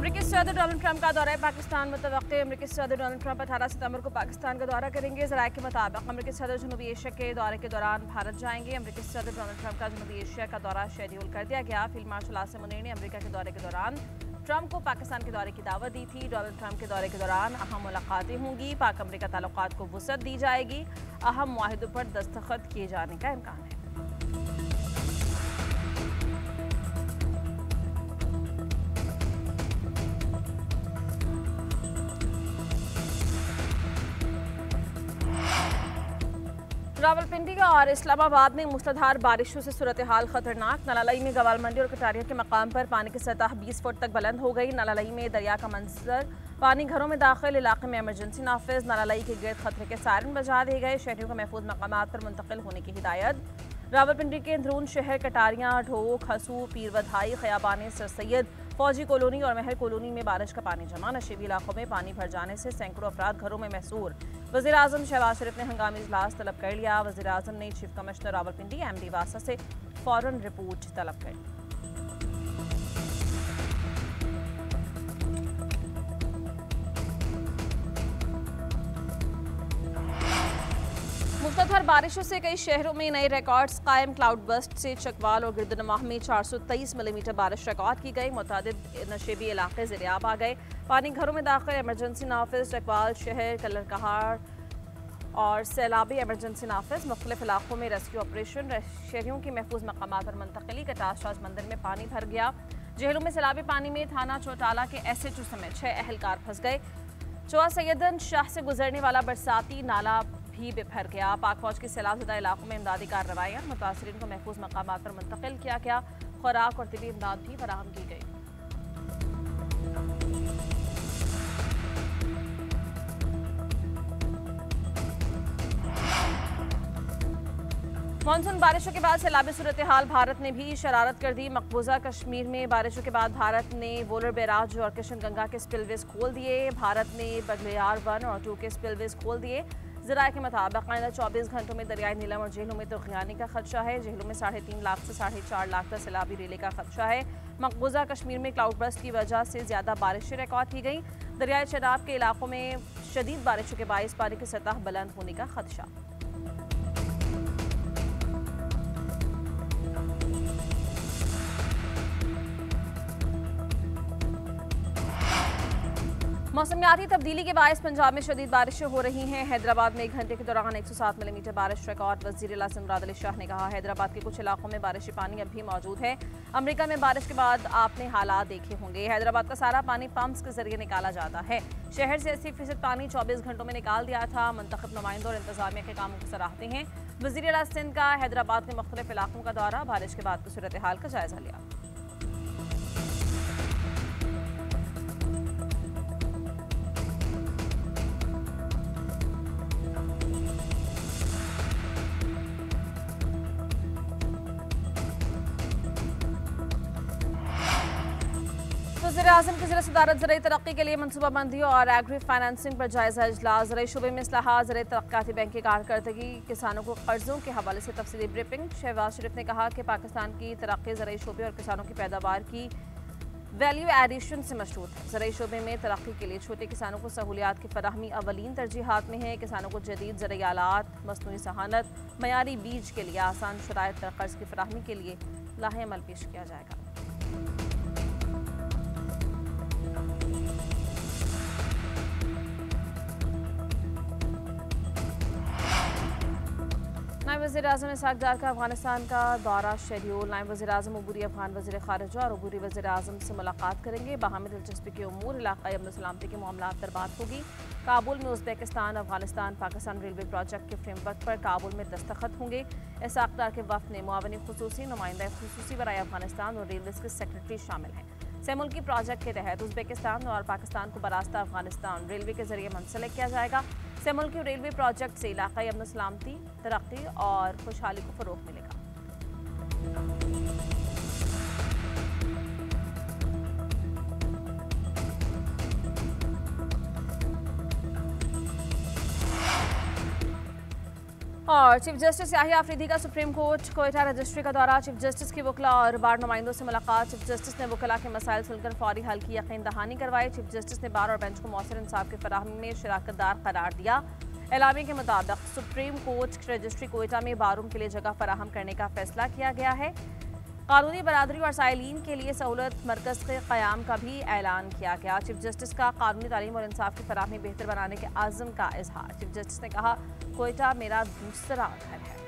अमेरिकी सदर Donald Trump का दौरा पाकिस्तान मुतवक्किल। अमेरिकी सदर डोनाल्ड ट्रंप 18 सितंबर को पाकिस्तान का दौरा करेंगे। ज़राए के मुताबिक अमेरिकी सदर जनूबी एशिया के दौरे के दौरान भारत जाएंगे। अमेरिकी सदर डोनाल्ड ट्रंप का जनूबी एशिया का दौरा शेड्यूल कर दिया गया। फील्ड मार्शल आसिम मुनीर ने अमेरिका के दौरे के दौरान ट्रंप को पाकिस्तान के दौरे की दावत दी थी। डोनाल्ड ट्रंप के दौरे के दौरान अहम मुलाकातें होंगी। पाक अमेरिका ताल्लुकात को वुसअत दी जाएगी। अहम मुआहिदों पर दस्तखत किए जाने का इम्कान है। रावलपिंडी और इस्लामाबाद में मूसलाधार बारिशों से सूरत हाल खतरनाक। नलालई में गवाल मंडी और कटारिया के मकाम पर पानी की सतह 20 फुट तक बुलंद हो गई। नलालई में दरिया का मंजर, पानी घरों में दाखिल, इलाके में इमरजेंसी नाफिज। नलालई के गिर्द खतरे के सायरन बजा दिए गए। शहरियों को महफूज मकामात पर मुंतकिल होने की हिदायत। रावलपिंडी के अंदरून शहर कटारियाँ, ढोक, हसू, पीरवधाई, खयाबान सर सैयद, फौजी कॉलोनी और महल कॉलोनी में बारिश का पानी जमा। नशीबी इलाकों में पानी भर जाने से सैकड़ों अफराद घरों में महसूर। वज़ीर आज़म शहबाज शरीफ ने हंगामी इजलास तलब कर लिया। वज़ीर आज़म ने चीफ कमिश्नर रावलपिंडी MD वासा से फौरन रिपोर्ट तलब कर ली। मुसलधार बारिशों से कई शहरों में नए रिकॉर्ड्स कायम। क्लाउड बस्ट से चकवाल और गिरदनवाह में 423 मिलीमीटर बारिश रिकॉर्ड की गई। मुतादिद नशेबी इलाके ज़ेरियाब आ गए। पानी घरों में दाखिल, इमरजेंसी नाफिज। चकवाल शहर, कलरकहार और सैलाबी इमरजेंसी नाफिज। मुख्तलिफ इलाकों में रेस्क्यू ऑपरेशन। शहरियों की महफूज मकामात पर मुंतकिली। कटाश मंदिर में पानी भर गया। जेहलों में सैलाबी पानी में थाना चौटाला के SHO समेत 6 अहलकार फंस गए। चौआ सैयदन शाह से गुजरने वाला बरसाती नाला भी बिफर गया। पाक फौज की सैलाबज़दा इलाकों में इमदादी कार्रवाइयाँ। मुतासरीन को महफूज मकामात पर मुंतकिल किया गया। खुराक और तिबी इमदाद भी फराहम की गई। मानसून बारिशों के बाद सैलाबी सूरत हाल। भारत ने भी शरारत कर दी। मकबूजा कश्मीर में बारिशों के बाद भारत ने वोलर बैराज और किशन गंगा के स्पिलवेज खोल दिए। भारत ने बगलियार 1 और 2 के स्पिलवेज खोल दिए। ज़राए के मुताबिक आइंदा 24 घंटों में दरियाई नीलम और झीलों में तूफ़ानी का खदशा है। झीलों में 3.5 लाख से 4.5 लाख तक सैलाबी रेले का खदशा है। मकबूजा कश्मीर में क्लाउड बस्ट की वजह से ज़्यादा बारिशें रिकॉर्ड की गई। दरियाई चनाब के इलाकों में शदीद बारिशों के बायस पानी की सतह बुलंद होने का खदशा। मौसमियाती तब्दीली के बायस पंजाब में शदीद बारिशें हो रही हैं। हैदराबाद में 1 घंटे के दौरान 107 मिलीमीटर बारिश रिकॉर्ड। वज़ीर आज़म मुराद अली शाह ने कहा, हैदराबाद के कुछ इलाकों में बारिशी पानी अब भी मौजूद है। अमेरिका में बारिश के बाद आपने हालात देखे होंगे। हैदराबाद का सारा पानी पंप्स के जरिए निकाला जाता है। शहर से 80% पानी 24 घंटों में निकाल दिया था। मुंतखब नुमाइंदों और इंतजामिया के कामों को सराहते हैं। वज़ीर आला सिंध का हैदराबाद के मुख्तलिफ इलाकों का दौरा। बारिश के बाद की सूरत हाल का जायजा लिया। वज़ीर-ए-आज़म की ज़िला सदारत ज़राई तरक्की के लिए मनसूबाबंदी और एग्री फाइनेंसिंग पर जायजा इजलास। ज़राई शोबे में इस्लाहात, ज़राई तरक्काती बैंक की कारकर्दगी, किसानों को कर्जों के हवाले से तफसीली ब्रीफिंग। शहबाज शरीफ ने कहा कि पाकिस्तान की तरक्की ज़राई शोबे और किसानों की पैदावार की वैल्यू एडिशन से मशरूत है। ज़राई शोबे में तरक्की के लिए छोटे किसानों को सहूलियात की फराहमी अवलीन तरजीहात में है। किसानों को जदीद ज़राई आलात, मसनूई सहानत, मयारी बीज के लिए आसान शराइत पर कर्ज की फराहमी के लिए लाहेअमल पेश किया जाएगा। नायब वज़ीर-ए-आज़म इसहाक़ डार का अफगानिस्तान का दौरा शेड्यूल। नायब वज़ीर-ए-आज़म अबूरी अफगान वज़ीर ख़ारिजा और अबूरी वज़ीर-ए-आज़म से मुलाकात करेंगे। बाहमी दिलचस्पी के उमूर, इलाक़ाई अमन सलामती के मामलात पर बात होगी। काबुल में Uzbekistan, Afghanistan, Pakistan railway project के फ्रेमवर्क पर काबुल में दस्तखत होंगे। इसहाक़ डार के वफ़द में मुआवनी ख़ुसूसी, नुमाइंदा ख़ुसूसी बराए अफगानिस्तान और रेलवे के सेक्रेटरी शामिल हैं। सेमुल्की प्रोजेक्ट के तहत उज़्बेकिस्तान और पाकिस्तान को बरास्ता अफगानिस्तान रेलवे के जरिए मुंसलिक किया जाएगा। सेमुल्की रेलवे प्रोजेक्ट से इलाक़ाई अमन सलामती, तरक्की और खुशहाली को फ़रोग़ मिलेगा। और चीफ जस्टिस याहिया अफरीदी का सुप्रीम कोर्ट कोयटा रजिस्ट्री का दौरा। चीफ जस्टिस की वकला और बार नुमाइंदों से मुलाकात। चीफ जस्टिस ने वकला के मसाइल सुनकर फौरी हल की यकीन दहानी करवाई। चीफ जस्टिस ने बार और बेंच को मौसर इंसाफ की फराहमी में शराकतदार करार दिया। एलामी के मुताबिक सुप्रीम कोर्ट रजिस्ट्री कोयटा में बारूम के लिए जगह फराहम करने का फैसला किया गया है। कानूनी बरादरी और साइलिन के लिए सहूलत मरकज़ के क़याम का भी ऐलान किया गया। चीफ जस्टिस का कानूनी तालीम और इंसाफ की फराहमी बेहतर बनाने के आज़म का इजहार। चीफ जस्टिस ने कहा, कोयटा मेरा दूसरा घर है।